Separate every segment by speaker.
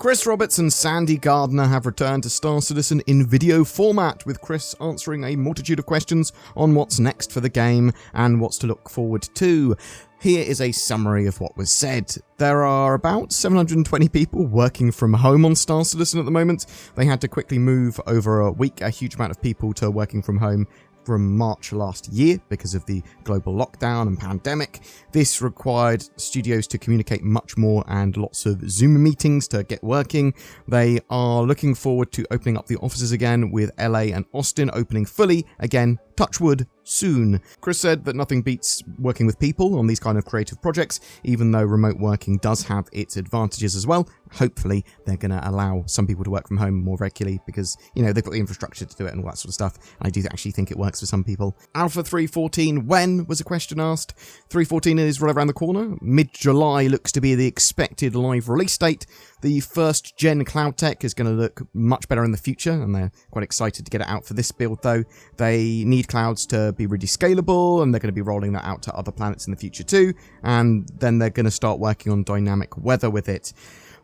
Speaker 1: Chris Roberts and Sandy Gardner have returned to Star Citizen in video format, with Chris answering a multitude of questions on what's next for the game and what's to look forward to. Here is a summary of what was said. There are about 720 people working from home on Star Citizen at the moment. They had to quickly move over a week a huge amount of people to working from home from March last year because of the global lockdown and pandemic. This required studios to communicate much more and lots of Zoom meetings to get working. They are looking forward to opening up the offices again, with LA and Austin opening fully again, touch wood, soon. Chris said that nothing beats working with people on these kind of creative projects, even though remote working does have its advantages as well. Hopefully they're going to allow some people to work from home more regularly because, you know, they've got the infrastructure to do it and all that sort of stuff. And I do actually think it works for some people. Alpha 3.14, when, was a question asked. 3.14 is right around the corner. Mid-July looks to be the expected live release date. The first gen cloud tech is going to look much better in the future, and they're quite excited to get it out for this build though. They need clouds to be really scalable, and they're going to be rolling that out to other planets in the future too, and then they're going to start working on dynamic weather with it.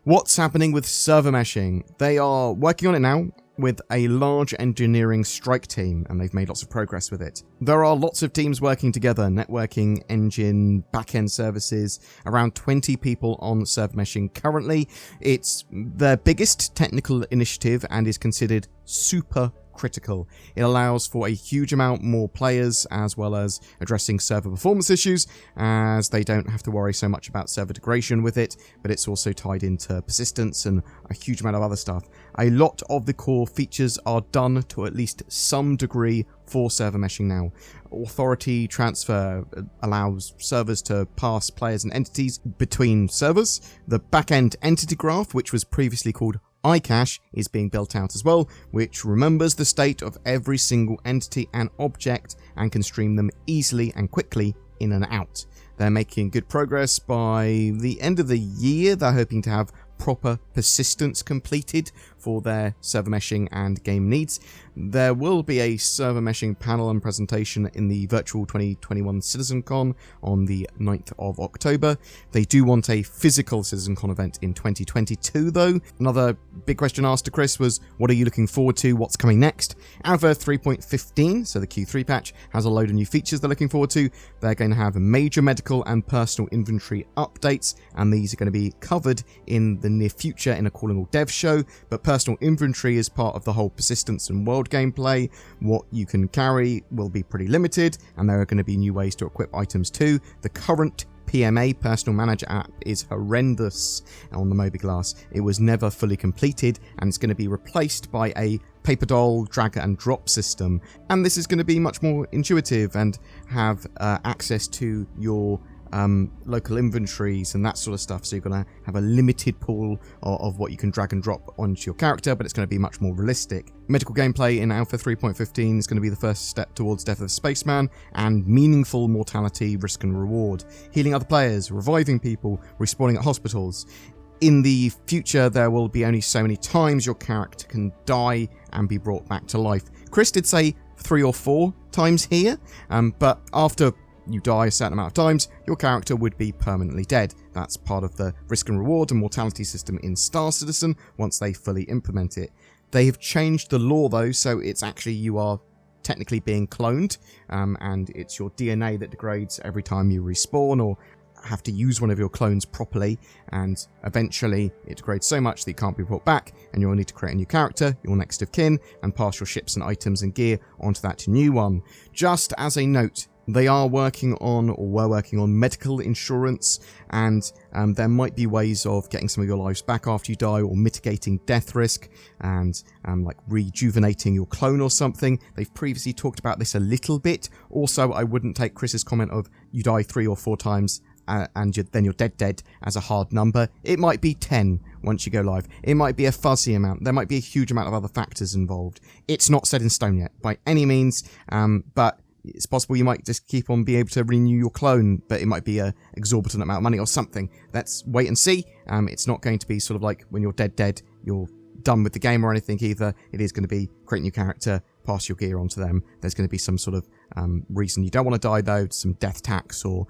Speaker 1: What's happening with server meshing? They are working on it now with a large engineering strike team, and they've made lots of progress with it. There are lots of teams working together, networking, engine, back-end services, around 20 people on server meshing currently. It's their biggest technical initiative and is considered super critical. It allows for a huge amount more players, as well as addressing server performance issues, as they don't have to worry so much about server degradation with it, but it's also tied into persistence and a huge amount of other stuff. A lot of the core features are done to at least some degree for server meshing now. Authority transfer allows servers to pass players and entities between servers. The back-end entity graph, which was previously called iCache, is being built out as well, which remembers the state of every single entity and object and can stream them easily and quickly in and out. They're making good progress. By the end of the year, they're hoping to have proper persistence completed for their server meshing and game needs. There will be a server meshing panel and presentation in the virtual 2021 CitizenCon on the 9th of October. They do want a physical CitizenCon event in 2022 though. Another big question asked to Chris was, what are you looking forward to? What's coming next? Alpha 3.15, so the Q3 patch, has a load of new features they're looking forward to. They're going to have major medical and personal inventory updates, and these are going to be covered in the near future in a Calling All Dev show, but personal inventory is part of the whole persistence and world gameplay. What you can carry will be pretty limited, and there are going to be new ways to equip items too. The current PMA, Personal Manager app, is horrendous on the Mobiglass. It was never fully completed, and it's going to be replaced by a paper doll drag and drop system, and this is going to be much more intuitive and have access to your local inventories and that sort of stuff, so you're going to have a limited pool of what you can drag and drop onto your character, but it's going to be much more realistic. Medical gameplay in Alpha 3.15 is going to be the first step towards Death of the Spaceman and meaningful mortality, risk and reward. Healing other players, reviving people, respawning at hospitals. In the future, there will be only so many times your character can die and be brought back to life. Chris did say 3 or 4 times here, but after you die a certain amount of times, your character would be permanently dead. That's part of the risk and reward and mortality system in Star Citizen once they fully implement it. They have changed the law though, so it's actually you are technically being cloned, and it's your DNA that degrades every time you respawn or have to use one of your clones properly, and eventually it degrades so much that you can't be brought back, and you'll need to create a new character, your next of kin, and pass your ships and items and gear onto that new one. Just as a note, they are working on, or were working on, medical insurance, and there might be ways of getting some of your lives back after you die, or mitigating death risk, and like rejuvenating your clone or something. They've previously talked about this a little bit. Also, I wouldn't take Chris's comment of you die 3 or 4 times and then you're dead as a hard number. It might be 10 once you go live. It might be a fuzzy amount. There might be a huge amount of other factors involved. It's not set in stone yet by any means, but it's possible you might just keep on being able to renew your clone, but it might be a exorbitant amount of money or something. Let's wait and see. It's not going to be sort of like when you're dead, you're done with the game or anything either. It is going to be create a new character, pass your gear onto them. There's going to be some sort of reason you don't want to die though, some death tax or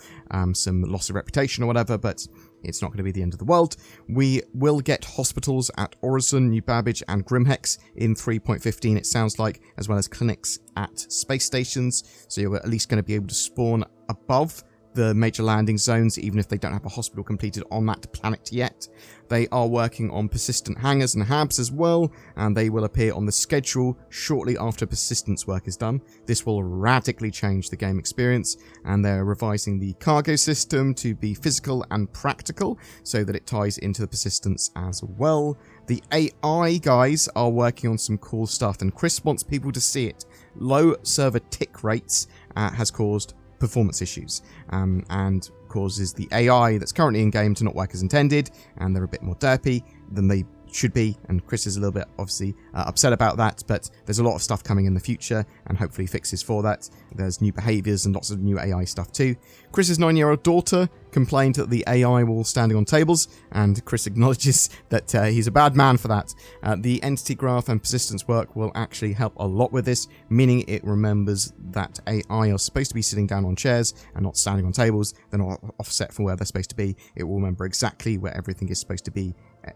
Speaker 1: some loss of reputation or whatever, but It's not going to be the end of the world. We will get hospitals at Orison, New Babbage, and Grimhex in 3.15, it sounds like, as well as clinics at space stations. So you're at least going to be able to spawn above the major landing zones, even if they don't have a hospital completed on that planet yet. They are working on persistent hangars and habs as well, and they will appear on the schedule shortly after persistence work is done. This will radically change the game experience, and they're revising the cargo system to be physical and practical so that it ties into the persistence as well. The AI guys are working on some cool stuff, and Chris wants people to see it. Low server tick rates has caused performance issues and causes the AI that's currently in game to not work as intended, and they're a bit more derpy than they should be, and Chris is a little bit obviously upset about that, but there's a lot of stuff coming in the future and hopefully fixes for that. There's new behaviors and lots of new AI stuff too. Chris's 9-year-old daughter complained that the AI were all standing on tables, and Chris acknowledges that he's a bad man for that. The entity graph and persistence work will actually help a lot with this, meaning it remembers that AI are supposed to be sitting down on chairs and not standing on tables. They're not offset from where they're supposed to be. It will remember exactly where everything is supposed to be,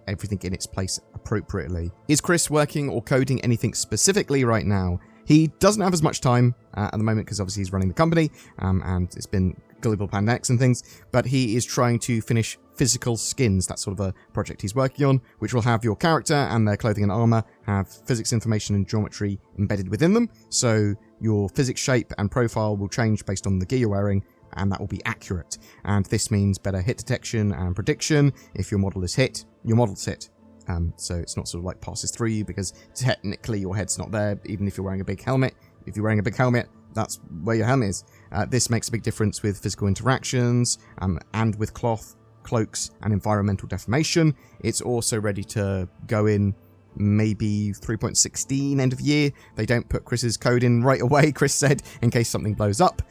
Speaker 1: everything in its place appropriately. Is Chris working or coding anything specifically right now? He doesn't have as much time at the moment because obviously he's running the company and it's been Gullible Pandemics and things, but he is trying to finish physical skins. That's sort of a project he's working on, which will have your character and their clothing and armor have physics information and geometry embedded within them, so your physics shape and profile will change based on the gear you're wearing, and that will be accurate. And this means better hit detection and prediction. If your model is hit, your model's hit. So it's not sort of like passes through you, because technically your head's not there, even if you're wearing a big helmet. If you're wearing a big helmet, that's where your helmet is. This makes a big difference with physical interactions and with cloth, cloaks, and environmental deformation. It's also ready to go in maybe 3.16 end of year. They don't put Chris's code in right away, Chris said, in case something blows up.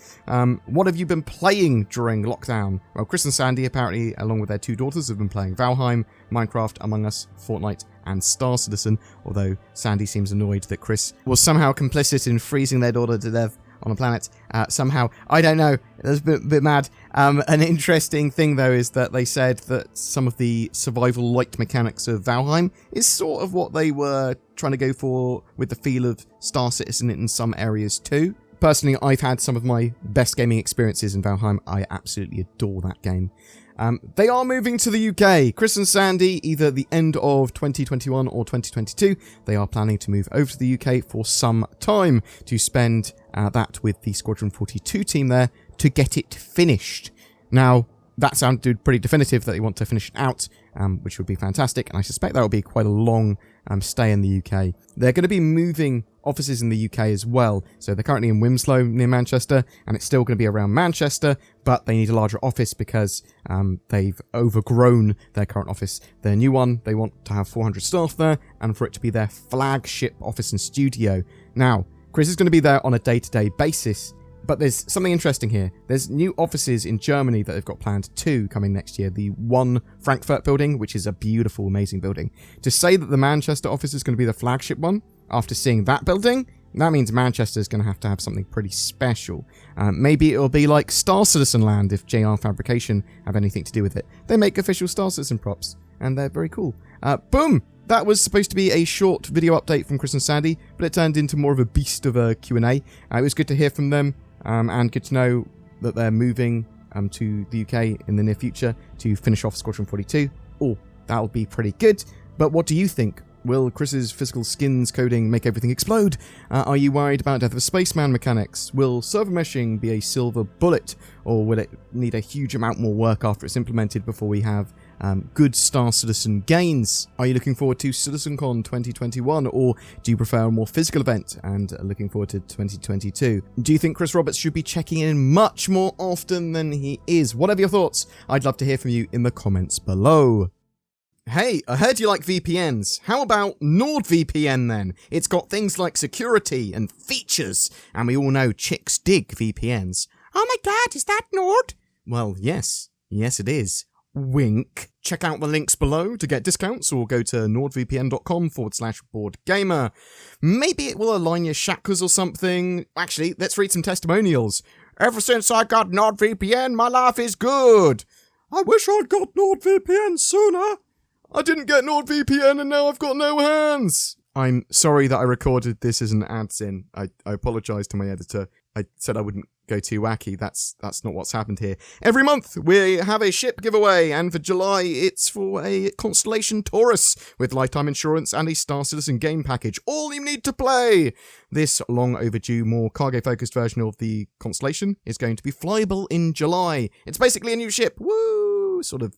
Speaker 1: What have you been playing during lockdown? Well, Chris and Sandy, apparently, along with their 2 daughters, have been playing Valheim, Minecraft, Among Us, Fortnite, and Star Citizen, although Sandy seems annoyed that Chris was somehow complicit in freezing their daughter to death on a planet. Somehow, I don't know, that's a bit mad. An interesting thing, though, is that they said that some of the survival light mechanics of Valheim is sort of what they were trying to go for with the feel of Star Citizen in some areas too. Personally, I've had some of my best gaming experiences in Valheim. I absolutely adore that game. They are moving to the UK. Chris and Sandy, either the end of 2021 or 2022, they are planning to move over to the UK for some time to spend that with the Squadron 42 team there to get it finished. Now, that sounded pretty definitive that they want to finish it out, which would be fantastic, and I suspect that will be quite a long stay in the UK. They're going to be moving offices in the UK as well, so they're currently in Winslow near Manchester, and it's still going to be around Manchester, but they need a larger office because they've overgrown their current office. Their new one, they want to have 400 staff there, and for it to be their flagship office and studio. Now, Chris is going to be there on a day-to-day basis, but there's something interesting here. There's new offices in Germany that they've got planned, 2 coming next year. The One Frankfurt building, which is a beautiful, amazing building. To say that the Manchester office is going to be the flagship one, after seeing that building, that means Manchester is going to have something pretty special. Maybe it'll be like Star Citizen Land if JR Fabrication have anything to do with it. They make official Star Citizen props, and they're very cool. Boom! That was supposed to be a short video update from Chris and Sandy, but it turned into more of a beast of a Q&A. It was good to hear from them, and good to know that they're moving to the UK in the near future to finish off Squadron 42. Oh, that'll be pretty good. But what do you think? Will Chris's physical skins coding make everything explode? Are you worried about Death of a Spaceman mechanics? Will server meshing be a silver bullet? Or will it need a huge amount more work after it's implemented before we have good Star Citizen gains? Are you looking forward to CitizenCon 2021, or do you prefer a more physical event and looking forward to 2022? Do you think Chris Roberts should be checking in much more often than he is? Whatever your thoughts, I'd love to hear from you in the comments below. Hey, I heard you like VPNs. How about NordVPN then? It's got things like security and features, and we all know chicks dig VPNs. Oh my god, is that Nord? Well, yes. Yes, it is. Wink. Check out the links below to get discounts, or go to nordvpn.com/BoredGamer. Maybe it will align your chakras or something. Actually, let's read some testimonials. Ever since I got NordVPN, my life is good. I wish I'd got NordVPN sooner. I didn't get NordVPN and now I've got no hands. I'm sorry that I recorded this as an ad-sin. I apologise to my editor. I said I wouldn't go too wacky. That's not what's happened here. Every month we have a ship giveaway, and for July it's for a Constellation Taurus with lifetime insurance and a Star Citizen game package. All you need to play! This long overdue, more cargo-focused version of the Constellation is going to be flyable in July. It's basically a new ship. Woo! Sort of.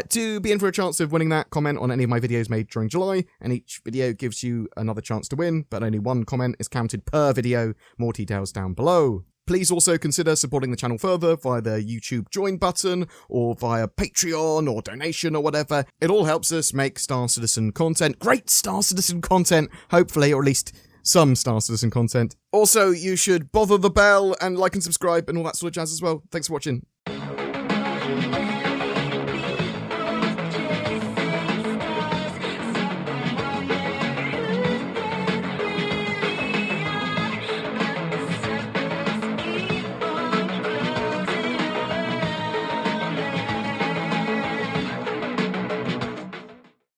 Speaker 1: To be in for a chance of winning that, comment on any of my videos made during July, and each video gives you another chance to win, but only one comment is counted per video. More details down below. Please also consider supporting the channel further via the YouTube join button, or via Patreon, or donation, or whatever. It all helps us make Star Citizen content. Great Star Citizen content, hopefully, or at least some Star Citizen content. Also, you should bother the bell and like and subscribe and all that sort of jazz as well. Thanks for watching.